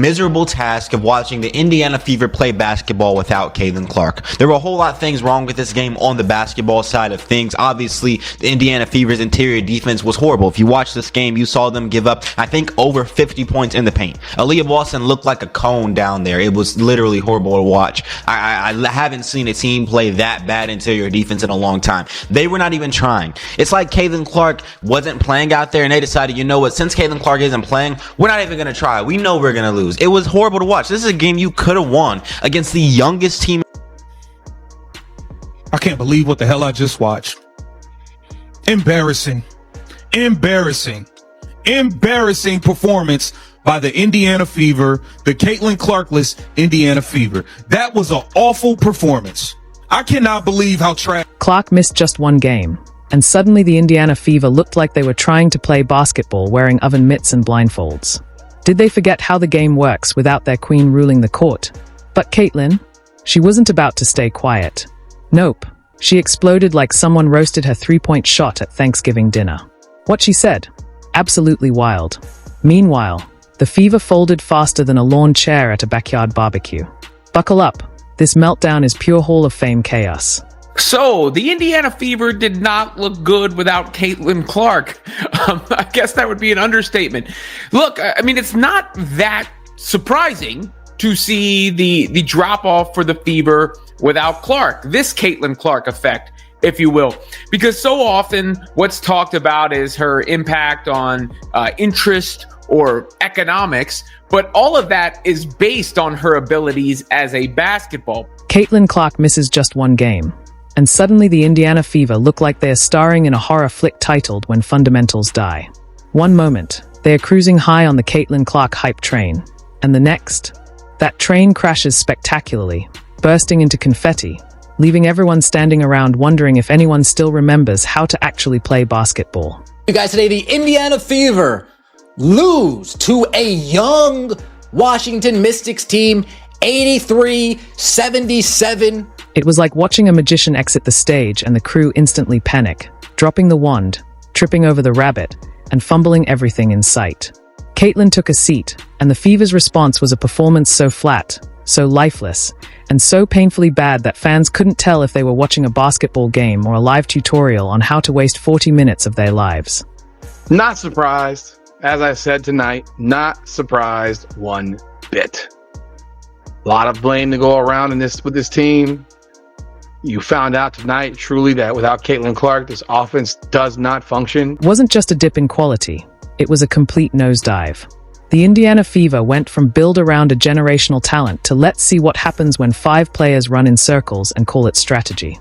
miserable task of watching the Indiana Fever play basketball without Caitlin Clark. There were a whole lot of things wrong with this game on the basketball side of things. Obviously, the Indiana Fever's interior defense was horrible. If you watched this game, you saw them give up, I think, over 50 points in the paint. Aaliyah Boston looked like a cone down there. It was literally horrible to watch. I haven't seen a team play that bad interior defense in a long time. They were not even trying. It's like Caitlin Clark wasn't playing out there and they decided, you know what, since Caitlin Clark isn't playing, we're not even going to try. We know we're going to lose. It was horrible to watch. This is a game you could have won against the youngest team. I can't believe what the hell I just watched. Embarrassing performance by the Indiana Fever, the Caitlin Clarkless Indiana Fever. That was an awful performance. I cannot believe how trash. Clark missed just one game, and suddenly the Indiana Fever looked like they were trying to play basketball wearing oven mitts and blindfolds. Did they forget how the game works without their queen ruling the court? But Caitlin, she wasn't about to stay quiet. Nope. She exploded like someone roasted her three-point shot at Thanksgiving dinner. What she said? Absolutely wild. Meanwhile, the Fever folded faster than a lawn chair at a backyard barbecue. Buckle up. This meltdown is pure Hall of Fame chaos. So, the Indiana Fever did not look good without Caitlin Clark. I guess that would be an understatement. Look, I mean, it's not that surprising to see the drop-off for the Fever without Clark. This Caitlin Clark effect, if you will. Because so often what's talked about is her impact on interest or economics, but all of that is based on her abilities as a basketball. Caitlin Clark misses just one game, and suddenly the Indiana Fever look like they are starring in a horror flick titled When Fundamentals Die. One moment, they are cruising high on the Caitlin Clark hype train, and the next, that train crashes spectacularly, bursting into confetti, leaving everyone standing around wondering if anyone still remembers how to actually play basketball. You guys, today the Indiana Fever lose to a young Washington Mystics team, 83-77. It was like watching a magician exit the stage and the crew instantly panic, dropping the wand, tripping over the rabbit, and fumbling everything in sight. Caitlin took a seat, and the Fever's response was a performance so flat, so lifeless, and so painfully bad that fans couldn't tell if they were watching a basketball game or a live tutorial on how to waste 40 minutes of their lives. Not surprised. As I said tonight, not surprised one bit. A lot of blame to go around with this team. You found out tonight, truly, that without Caitlin Clark, this offense does not function. It wasn't just a dip in quality. It was a complete nosedive. The Indiana Fever went from build around a generational talent to let's see what happens when 5 players run in circles and call it strategy.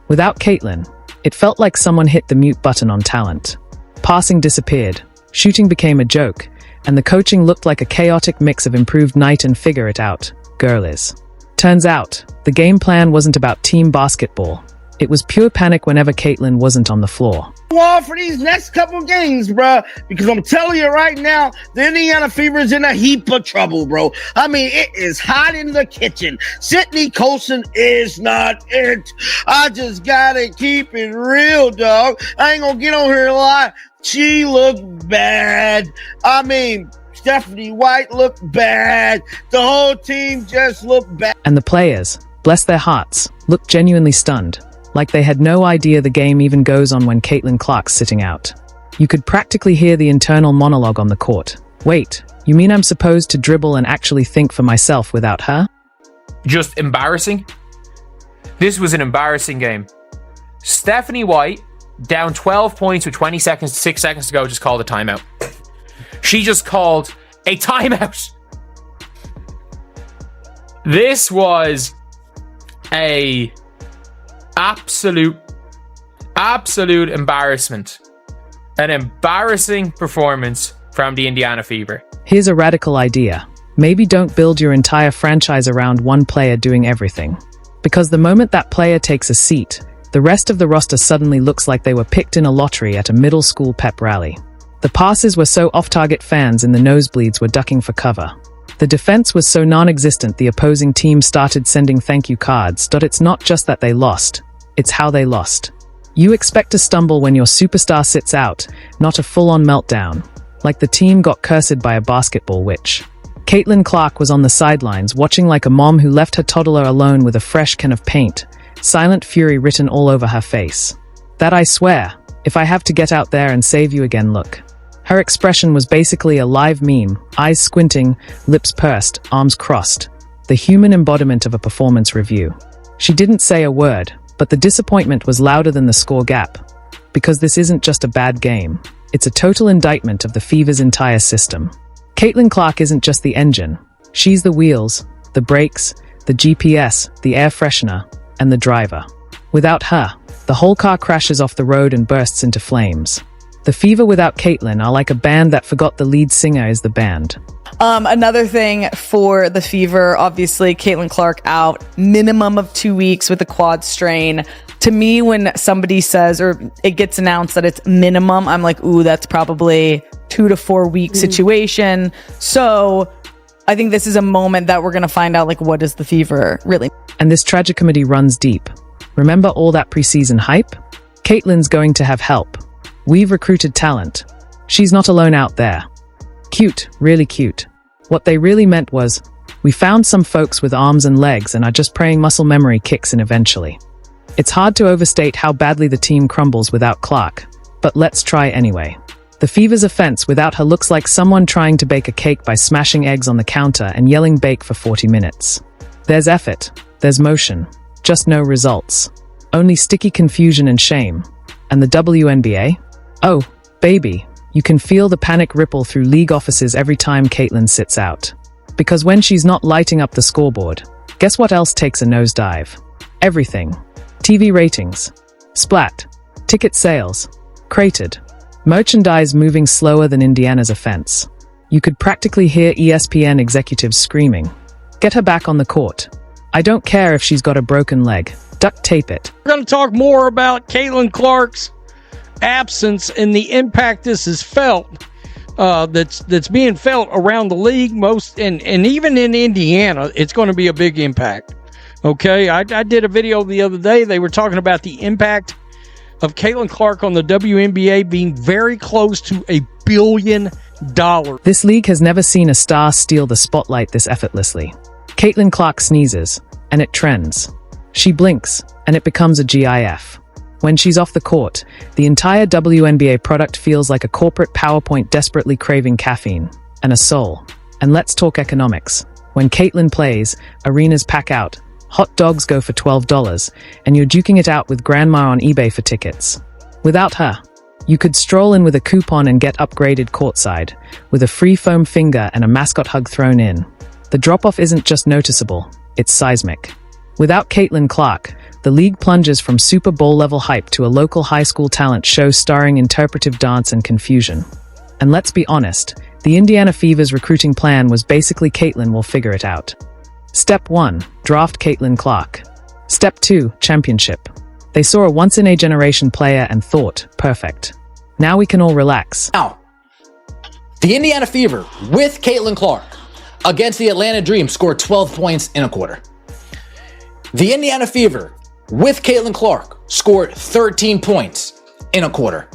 Without Caitlin, it felt like someone hit the mute button on talent. Passing disappeared, shooting became a joke, and the coaching looked like a chaotic mix of improved night and figure it out girlies. Turns out, the game plan wasn't about team basketball. It was pure panic whenever Caitlin wasn't on the floor. Wall for these next couple games, bruh, because I'm telling you right now, the Indiana Fever is in a heap of trouble, bro. I mean, it is hot in the kitchen. Sydney Colson is not it. I just gotta keep it real, dog. I ain't gonna get on here a lot. She looked bad. I mean, Stephanie White looked bad. The whole team just looked bad. And the players, bless their hearts, looked genuinely stunned. Like they had no idea the game even goes on when Caitlin Clark's sitting out. You could practically hear the internal monologue on the court. Wait, you mean I'm supposed to dribble and actually think for myself without her? Just embarrassing. This was an embarrassing game. Stephanie White, down 12 points with 6 seconds to go, just called a timeout. She just called a timeout. This was a absolute embarrassment. An embarrassing performance from the Indiana Fever. Here's a radical idea. Maybe don't build your entire franchise around one player doing everything. Because the moment that player takes a seat, the rest of the roster suddenly looks like they were picked in a lottery at a middle school pep rally. The passes were so off-target, fans in the nosebleeds were ducking for cover. The defense was so non-existent the opposing team started sending thank you cards. It's not just that they lost, it's how they lost. You expect to stumble when your superstar sits out, not a full-on meltdown. Like the team got cursed by a basketball witch. Caitlin Clark was on the sidelines, watching like a mom who left her toddler alone with a fresh can of paint, silent fury written all over her face. That I swear, if I have to get out there and save you again, look. Her expression was basically a live meme, eyes squinting, lips pursed, arms crossed. The human embodiment of a performance review. She didn't say a word, but the disappointment was louder than the score gap. Because this isn't just a bad game, it's a total indictment of the Fever's entire system. Caitlin Clark isn't just the engine. She's the wheels, the brakes, the GPS, the air freshener, and the driver. Without her, the whole car crashes off the road and bursts into flames. The Fever without Caitlin are like a band that forgot the lead singer is the band. Another thing for the Fever, obviously, Caitlin Clark out, minimum of 2 weeks with a quad strain. To me, when somebody says, or it gets announced that it's minimum, I'm like, ooh, that's probably 2 to 4 week situation. So I think this is a moment that we're going to find out, like, what is the Fever really? And this tragicomedy runs deep. Remember all that preseason hype? Caitlin's going to have help. We've recruited talent. She's not alone out there. Cute, really cute. What they really meant was, we found some folks with arms and legs and are just praying muscle memory kicks in eventually. It's hard to overstate how badly the team crumbles without Clark, but let's try anyway. The Fever's offense without her looks like someone trying to bake a cake by smashing eggs on the counter and yelling bake for 40 minutes. There's effort, there's motion, just no results. Only sticky confusion and shame. And the WNBA? Oh, baby. You can feel the panic ripple through league offices every time Caitlin sits out. Because when she's not lighting up the scoreboard, guess what else takes a nosedive? Everything. TV ratings. Splat. Ticket sales. Cratered. Merchandise moving slower than Indiana's offense. You could practically hear ESPN executives screaming, "Get her back on the court. I don't care if she's got a broken leg. Duct tape it." We're going to talk more about Caitlin Clark's absence and the impact this is felt, that's being felt around the league, and even in Indiana. It's going to be a big impact. Okay, I did a video the other day. They were talking about the impact of Caitlin Clark on the WNBA being very close to $1 billion. This league has never seen a star steal the spotlight this effortlessly. Caitlin Clark sneezes, and it trends. She blinks, and it becomes a GIF. When she's off the court, the entire WNBA product feels like a corporate PowerPoint desperately craving caffeine and a soul. And let's talk economics. When Caitlin plays, arenas pack out, hot dogs go for $12, and you're duking it out with grandma on eBay for tickets. Without her, you could stroll in with a coupon and get upgraded courtside, with a free foam finger and a mascot hug thrown in. The drop-off isn't just noticeable, it's seismic. Without Caitlin Clark, the league plunges from Super Bowl-level hype to a local high school talent show starring interpretive dance and confusion. And let's be honest, the Indiana Fever's recruiting plan was basically Caitlin will figure it out. Step 1, draft Caitlin Clark. Step 2, championship. They saw a once-in-a-generation player and thought, perfect. Now we can all relax. Now, the Indiana Fever with Caitlin Clark against the Atlanta Dream scored 12 points in a quarter. The Indiana Fever with Caitlin Clark scored 13 points in a quarter.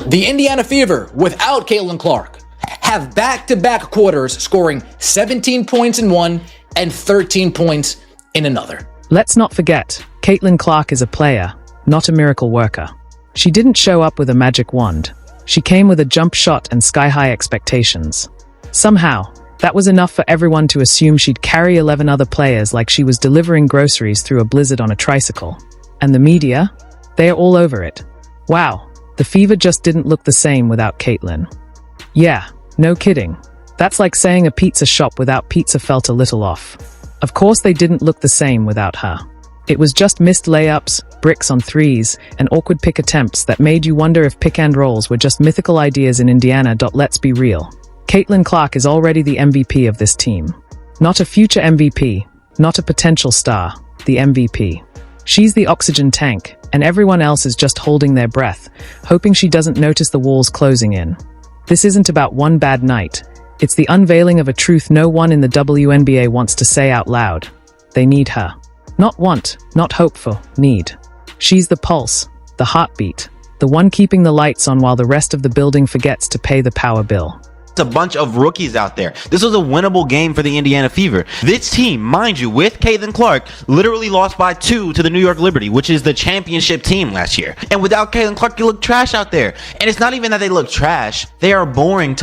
The Indiana Fever without Caitlin Clark have back-to-back quarters scoring 17 points in one and 13 points in another. Let's not forget, Caitlin Clark is a player, not a miracle worker. She didn't show up with a magic wand. She came with a jump shot and sky-high expectations. Somehow, that was enough for everyone to assume she'd carry 11 other players like she was delivering groceries through a blizzard on a tricycle. And the media? They're all over it. Wow, the Fever just didn't look the same without Caitlin. Yeah, no kidding. That's like saying a pizza shop without pizza felt a little off. Of course they didn't look the same without her. It was just missed layups, bricks on threes, and awkward pick attempts that made you wonder if pick and rolls were just mythical ideas in Indiana. Let's be real. Caitlin Clark is already the MVP of this team. Not a future MVP, not a potential star, the MVP. She's the oxygen tank, and everyone else is just holding their breath, hoping she doesn't notice the walls closing in. This isn't about one bad night. It's the unveiling of a truth no one in the WNBA wants to say out loud. They need her. Not want, not hope for, need. She's the pulse, the heartbeat, the one keeping the lights on while the rest of the building forgets to pay the power bill. a bunch of rookies out there. This was a winnable game for the Indiana Fever. This team, mind you, with Caitlin Clark, literally lost by 2 to the New York Liberty, which is the championship team last year. And without Caitlin Clark, you look trash out there. And it's not even that they look trash. They are boring to